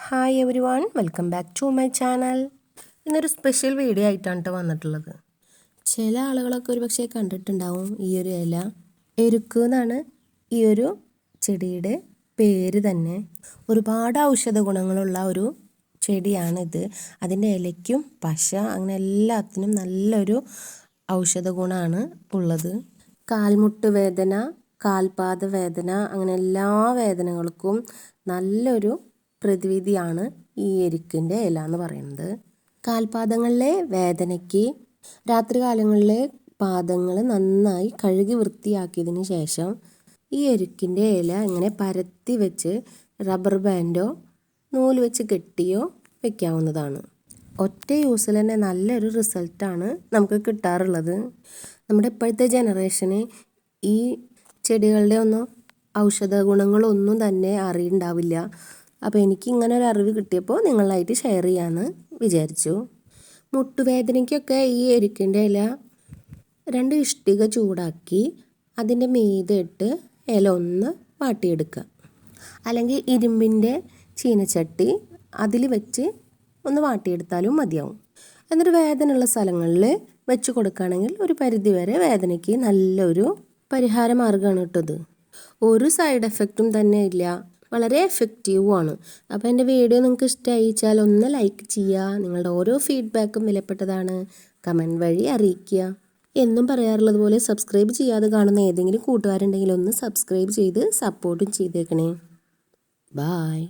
Hi everyone, welcome back to my channel. ഇന്നൊരു special video ആയിട്ടാണ് വന്നിട്ടുള്ളത്. ചില ആളുകളൊക്കെ ഒരു പക്ഷേ കണ്ടിട്ടുണ്ടാവും ഈ ഒരു ഇല. എരുക്ക് എന്നാണ് ഈ ഒരു ചെടിയുടെ പേര് തന്നെ. ഒരുപാട് ഔഷധ ഗുണങ്ങളുള്ള ഒരു ചെടിയാണിത്. അതിൻ്റെ ഇലയ്ക്കും പശ അങ്ങനെ എല്ലാത്തിനും നല്ലൊരു ഔഷധ ഗുണമാണ് ഉള്ളത്. കാൽമുട്ട് വേദന, കാൽപാദ വേദന അങ്ങനെ എല്ലാ വേദനകൾക്കും നല്ലൊരു പ്രതിവിധിയാണ് ഈ എരുക്കിൻ്റെ ഇല എന്ന് പറയുന്നത്. കാൽപാദങ്ങളിലെ വേദനയ്ക്ക് രാത്രി കാലങ്ങളിലെ പാദങ്ങൾ നന്നായി കഴുകി വൃത്തിയാക്കിയതിന് ശേഷം ഈ എരുക്കിൻ്റെ ഇല ഇങ്ങനെ പരത്തി വെച്ച് റബ്ബർ ബാൻഡോ നൂല് വെച്ച് കെട്ടിയോ വെക്കാവുന്നതാണ്. ഒറ്റ യൂസിൽ തന്നെ നല്ലൊരു റിസൾട്ടാണ് നമുക്ക് കിട്ടാറുള്ളത്. നമ്മുടെ ഇപ്പോഴത്തെ ജനറേഷന് ഈ ചെടികളുടെ ഒന്നും ഔഷധ ഗുണങ്ങളൊന്നും തന്നെ അറിയുണ്ടാവില്ല. അപ്പോൾ എനിക്ക് ഇങ്ങനെ ഒരു അറിവ് കിട്ടിയപ്പോൾ നിങ്ങളായിട്ട് ഷെയർ ചെയ്യാമെന്ന് വിചാരിച്ചു. മുട്ടുവേദനയ്ക്കൊക്കെ ഈ എരുക്കിൻ്റെ ഇല 2 ഇഷ്ടിക ചൂടാക്കി അതിൻ്റെ മീതെ ഇട്ട് ഇല ഒന്ന് വാട്ടിയെടുക്കുക. അല്ലെങ്കിൽ ഇരുമ്പിൻ്റെ ചീനച്ചട്ടി അതിൽ വെച്ച് ഒന്ന് വാട്ടിയെടുത്താലും മതിയാവും. എന്നിട്ട് വേദനയുള്ള സ്ഥലങ്ങളിൽ വെച്ച് കൊടുക്കുകയാണെങ്കിൽ ഒരു പരിധിവരെ വേദനയ്ക്ക് നല്ലൊരു പരിഹാര മാർഗ്ഗമാണ് കിട്ടത്. ഒരു സൈഡ് എഫക്റ്റും തന്നെ ഇല്ല, വളരെ എഫക്റ്റീവുമാണ്. അപ്പോൾ എൻ്റെ വീഡിയോ നിങ്ങൾക്ക് ഇഷ്ടമായിച്ചാൽ ഒന്ന് ലൈക്ക് ചെയ്യുക. നിങ്ങളുടെ ഓരോ ഫീഡ്ബാക്കും വിലപ്പെട്ടതാണ്. കമൻറ്റ് വഴി അറിയിക്കുക. എന്നും പറയാറുള്ളത് പോലെ സബ്സ്ക്രൈബ് ചെയ്യാതെ കാണുന്ന ഏതെങ്കിലും കൂട്ടുകാരുണ്ടെങ്കിൽ ഒന്ന് സബ്സ്ക്രൈബ് ചെയ്ത് സപ്പോർട്ടും ചെയ്തേക്കണേ. ബായ്.